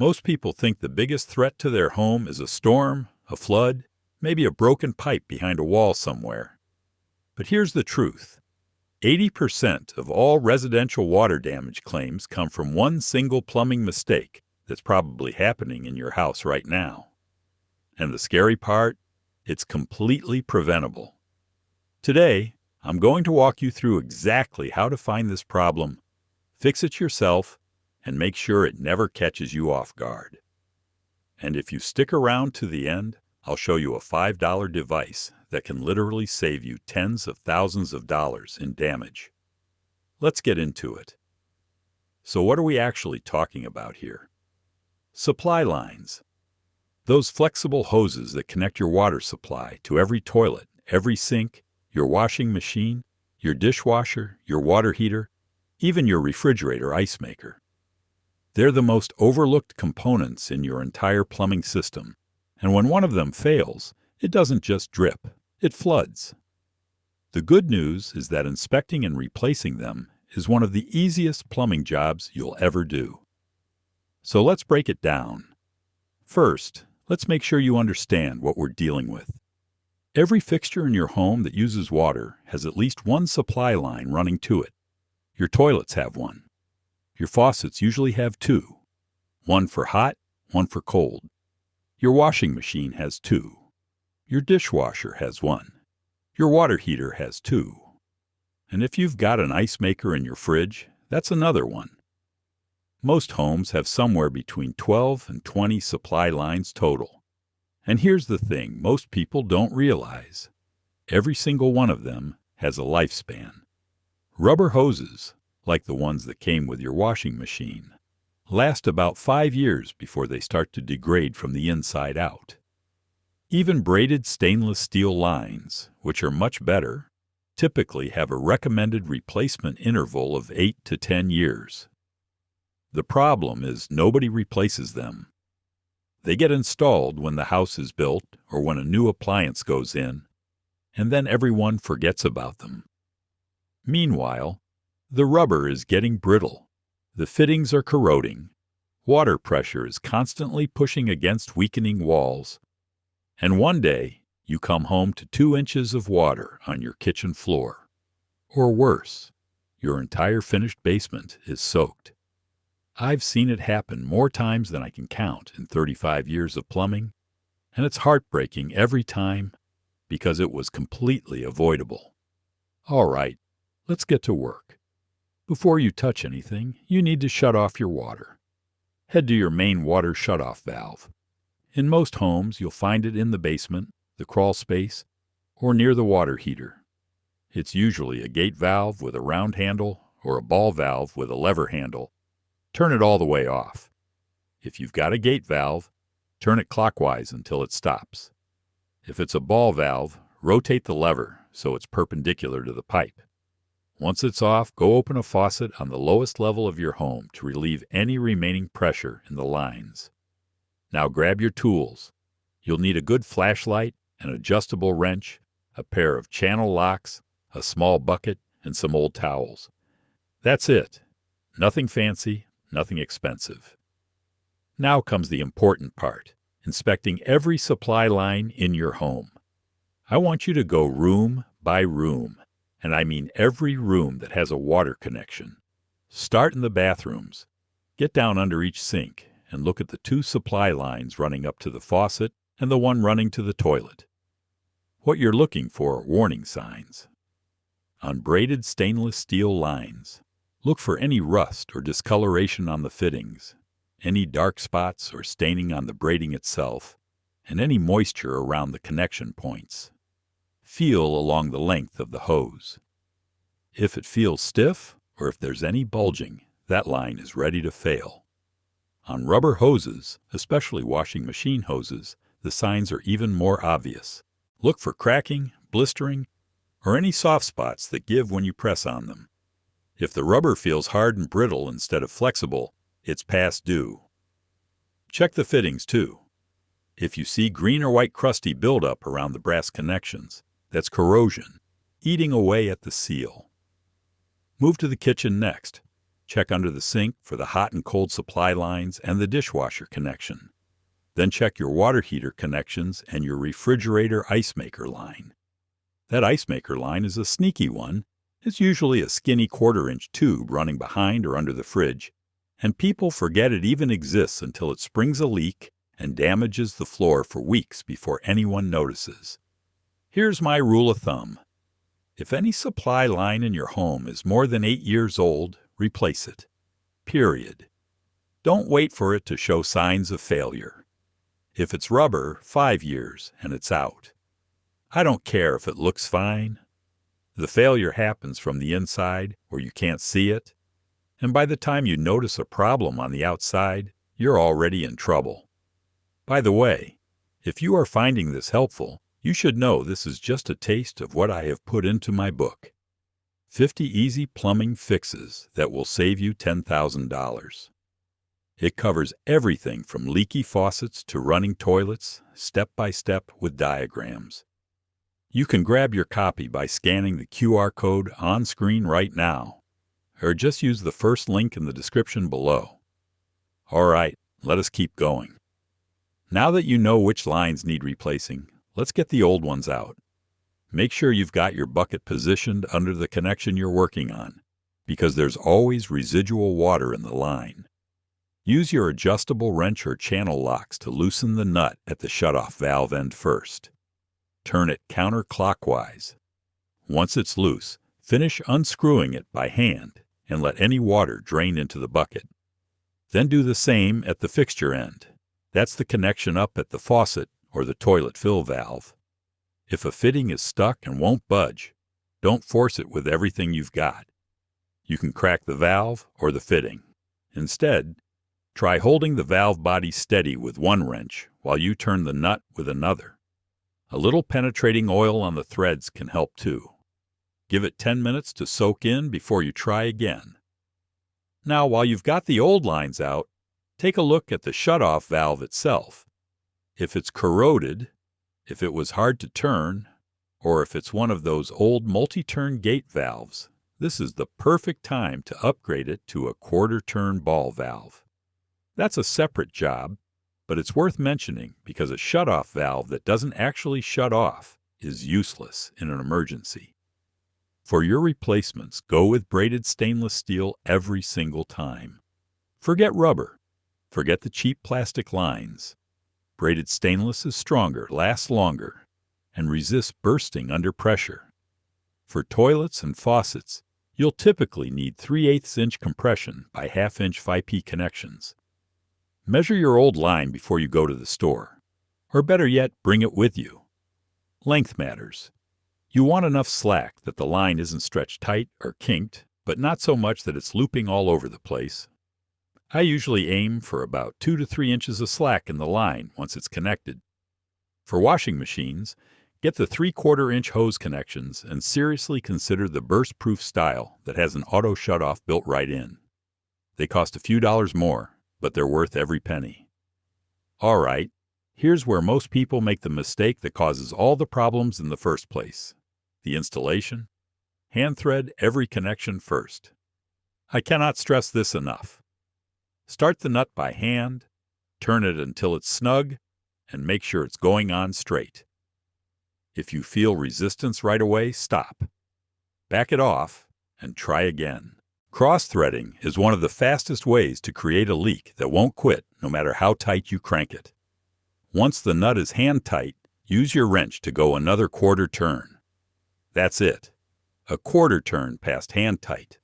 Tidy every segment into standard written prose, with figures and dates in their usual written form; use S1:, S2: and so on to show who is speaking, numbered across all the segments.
S1: Most people think the biggest threat to their home is a storm, a flood, maybe a broken pipe behind a wall somewhere. But here's the truth. 80% of all residential water damage claims come from one single plumbing mistake that's probably happening in your house right now. And the scary part? It's completely preventable. Today, I'm going to walk you through exactly how to find this problem, fix it yourself, and make sure it never catches you off guard. And if you stick around to the end, I'll show you a $5 device that can literally save you tens of thousands of dollars in damage. Let's get into it. So what are we actually talking about here? Supply lines. Those flexible hoses that connect your water supply to every toilet, every sink, your washing machine, your dishwasher, your water heater, even your refrigerator ice maker. They're the most overlooked components in your entire plumbing system, and when one of them fails, it doesn't just drip, it floods. The good news is that inspecting and replacing them is one of the easiest plumbing jobs you'll ever do. So let's break it down. First, let's make sure you understand what we're dealing with. Every fixture in your home that uses water has at least one supply line running to it. Your toilets have one. Your faucets usually have two. One for hot, one for cold. Your washing machine has two. Your dishwasher has one. Your water heater has two. And if you've got an ice maker in your fridge, that's another one. Most homes have somewhere between 12 and 20 supply lines total. And here's the thing most people don't realize. Every single one of them has a lifespan. Rubber hoses, like the ones that came with your washing machine, last about 5 years before they start to degrade from the inside out. Even braided stainless steel lines, which are much better, typically have a recommended replacement interval of 8 to 10 years. The problem is nobody replaces them. They get installed when the house is built or when a new appliance goes in, and then everyone forgets about them. Meanwhile, the rubber is getting brittle, the fittings are corroding, water pressure is constantly pushing against weakening walls, and one day you come home to 2 inches of water on your kitchen floor. Or worse, your entire finished basement is soaked. I've seen it happen more times than I can count in 35 years of plumbing, and it's heartbreaking every time because it was completely avoidable. All right, let's get to work. Before you touch anything, you need to shut off your water. Head to your main water shutoff valve. In most homes, you'll find it in the basement, the crawl space, or near the water heater. It's usually a gate valve with a round handle or a ball valve with a lever handle. Turn it all the way off. If you've got a gate valve, turn it clockwise until it stops. If it's a ball valve, rotate the lever so it's perpendicular to the pipe. Once it's off, go open a faucet on the lowest level of your home to relieve any remaining pressure in the lines. Now grab your tools. You'll need a good flashlight, an adjustable wrench, a pair of channel locks, a small bucket, and some old towels. That's it. Nothing fancy, nothing expensive. Now comes the important part, inspecting every supply line in your home. I want you to go room by room, and I mean every room that has a water connection. Start in the bathrooms. Get down under each sink and look at the 2 supply lines running up to the faucet and the one running to the toilet. What you're looking for are warning signs. On braided stainless steel lines, look for any rust or discoloration on the fittings, any dark spots or staining on the braiding itself, and any moisture around the connection points. Feel along the length of the hose. If it feels stiff or if there's any bulging, that line is ready to fail. On rubber hoses, especially washing machine hoses, the signs are even more obvious. Look for cracking, blistering, or any soft spots that give when you press on them. If the rubber feels hard and brittle instead of flexible, it's past due. Check the fittings too. If you see green or white crusty buildup around the brass connections, that's corrosion, eating away at the seal. Move to the kitchen next. Check under the sink for the hot and cold supply lines and the dishwasher connection. Then check your water heater connections and your refrigerator ice maker line. That ice maker line is a sneaky one. It's usually a skinny 1/4-inch tube running behind or under the fridge, and people forget it even exists until it springs a leak and damages the floor for weeks before anyone notices. Here's my rule of thumb. If any supply line in your home is more than 8 years old, replace it. Period. Don't wait for it to show signs of failure. If it's rubber, 5 years and it's out. I don't care if it looks fine. The failure happens from the inside where you can't see it, and by the time you notice a problem on the outside, you're already in trouble. By the way, if you are finding this helpful, you should know this is just a taste of what I have put into my book. 50 Easy Plumbing Fixes That Will Save You $10,000. It covers everything from leaky faucets to running toilets, step by step with diagrams. You can grab your copy by scanning the QR code on screen right now, or just use the first link in the description below. All right, let us keep going. Now that you know which lines need replacing, let's get the old ones out. Make sure you've got your bucket positioned under the connection you're working on, because there's always residual water in the line. Use your adjustable wrench or channel locks to loosen the nut at the shutoff valve end first. Turn it counterclockwise. Once it's loose, finish unscrewing it by hand and let any water drain into the bucket. Then do the same at the fixture end. That's the connection up at the faucet or the toilet fill valve. If a fitting is stuck and won't budge, don't force it with everything you've got. You can crack the valve or the fitting. Instead, try holding the valve body steady with one wrench while you turn the nut with another. A little penetrating oil on the threads can help too. Give it 10 minutes to soak in before you try again. Now, while you've got the old lines out, take a look at the shutoff valve itself. If it's corroded, if it was hard to turn, or if it's one of those old multi-turn gate valves, this is the perfect time to upgrade it to a 1/4-turn ball valve. That's a separate job, but it's worth mentioning because a shutoff valve that doesn't actually shut off is useless in an emergency. For your replacements, go with braided stainless steel every single time. Forget rubber. Forget the cheap plastic lines. Braided stainless is stronger, lasts longer, and resists bursting under pressure. For toilets and faucets, you'll typically need 3/8 inch compression by 1/2 inch 5P connections. Measure your old line before you go to the store, or better yet, bring it with you. Length matters. You want enough slack that the line isn't stretched tight or kinked, but not so much that it's looping all over the place. I usually aim for about 2 to 3 inches of slack in the line once it's connected. For washing machines, get the 3/4 inch hose connections and seriously consider the burst-proof style that has an auto shutoff built right in. They cost a few dollars more, but they're worth every penny. All right, here's where most people make the mistake that causes all the problems in the first place. The installation. Hand thread every connection first. I cannot stress this enough. Start the nut by hand, turn it until it's snug, and make sure it's going on straight. If you feel resistance right away, stop. Back it off and try again. Cross-threading is one of the fastest ways to create a leak that won't quit no matter how tight you crank it. Once the nut is hand-tight, use your wrench to go another 1/4 turn. That's it. A 1/4 turn past hand-tight.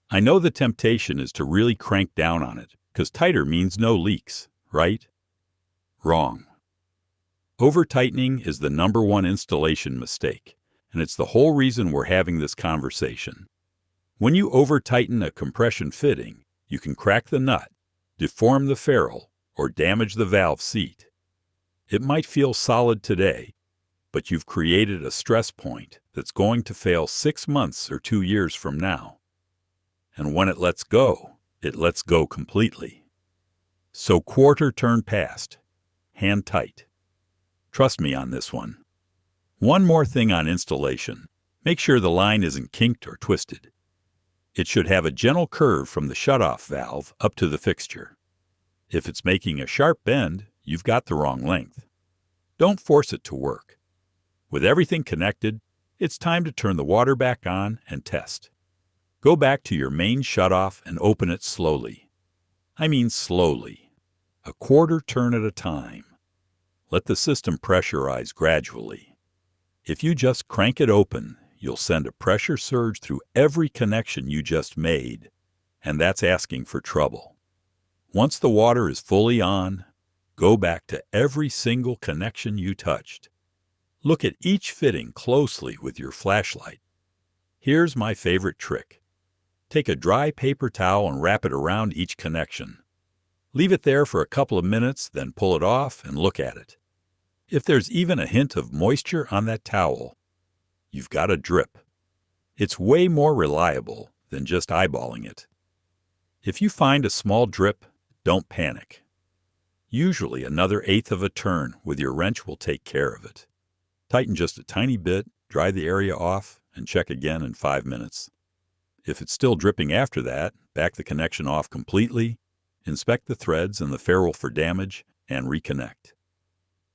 S1: I know the temptation is to really crank down on it, because tighter means no leaks, right? Wrong. Over-tightening is the #1 installation mistake, and it's the whole reason we're having this conversation. When you over-tighten a compression fitting, you can crack the nut, deform the ferrule, or damage the valve seat. It might feel solid today, but you've created a stress point that's going to fail 6 months or 2 years from now. And when it lets go completely. So 1/4 turn past, hand tight. Trust me on this one. One more thing on installation. Make sure the line isn't kinked or twisted. It should have a gentle curve from the shutoff valve up to the fixture. If it's making a sharp bend, you've got the wrong length. Don't force it to work. With everything connected, it's time to turn the water back on and test. Go back to your main shutoff and open it slowly. I mean slowly, a quarter turn at a time. Let the system pressurize gradually. If you just crank it open, you'll send a pressure surge through every connection you just made, and that's asking for trouble. Once the water is fully on, go back to every single connection you touched. Look at each fitting closely with your flashlight. Here's my favorite trick. Take a dry paper towel and wrap it around each connection. Leave it there for a couple of minutes, then pull it off and look at it. If there's even a hint of moisture on that towel, you've got a drip. It's way more reliable than just eyeballing it. If you find a small drip, don't panic. Usually another eighth of a turn with your wrench will take care of it. Tighten just a tiny bit, dry the area off, and check again in 5 minutes. If it's still dripping after that, back the connection off completely, inspect the threads and the ferrule for damage, and reconnect.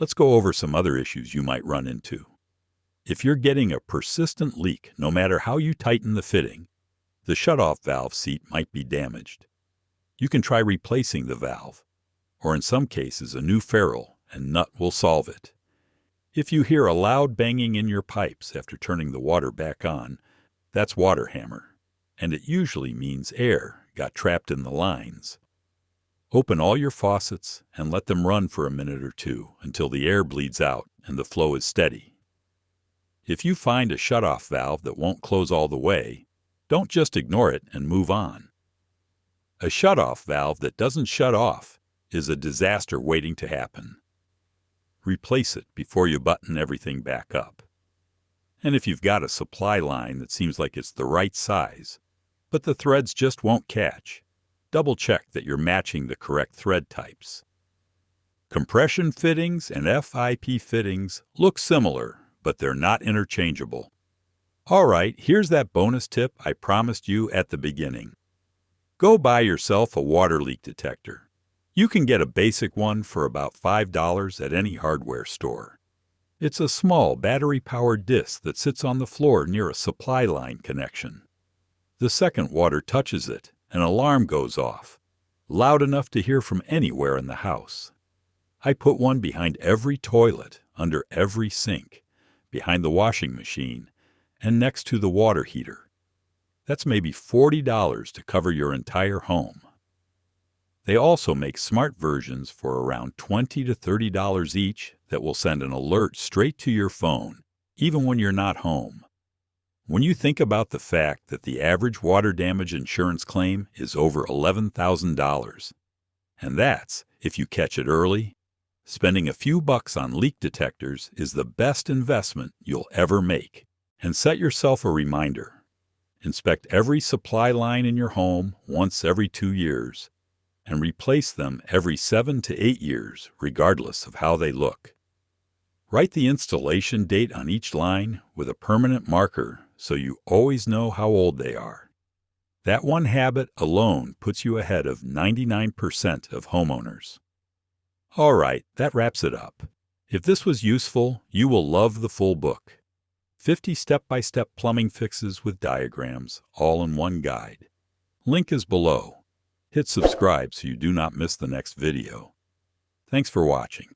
S1: Let's go over some other issues you might run into. If you're getting a persistent leak, no matter how you tighten the fitting, the shutoff valve seat might be damaged. You can try replacing the valve, or in some cases a new ferrule and nut will solve it. If you hear a loud banging in your pipes after turning the water back on, that's water hammer, and it usually means air got trapped in the lines. Open all your faucets and let them run for a minute or two until the air bleeds out and the flow is steady. If you find a shutoff valve that won't close all the way, don't just ignore it and move on. A shutoff valve that doesn't shut off is a disaster waiting to happen. Replace it before you button everything back up. And if you've got a supply line that seems like it's the right size, but the threads just won't catch, double check that you're matching the correct thread types. Compression fittings and FIP fittings look similar, but they're not interchangeable. All right, here's that bonus tip I promised you at the beginning. Go buy yourself a water leak detector. You can get a basic one for about $5 at any hardware store. It's a small battery-powered disc that sits on the floor near a supply line connection. The second water touches it, an alarm goes off, loud enough to hear from anywhere in the house. I put one behind every toilet, under every sink, behind the washing machine, and next to the water heater. That's maybe $40 to cover your entire home. They also make smart versions for around $20 to $30 each that will send an alert straight to your phone, even when you're not home. When you think about the fact that the average water damage insurance claim is over $11,000, and that's if you catch it early, spending a few bucks on leak detectors is the best investment you'll ever make. And set yourself a reminder. Inspect every supply line in your home once every 2 years, and replace them every 7 to 8 years, regardless of how they look. Write the installation date on each line with a permanent marker so you always know how old they are. That one habit alone puts you ahead of 99% of homeowners. All right, that wraps it up. If this was useful, you will love the full book. 50 step-by-step plumbing fixes with diagrams, all in one guide. Link is below. Hit subscribe so you do not miss the next video. Thanks for watching.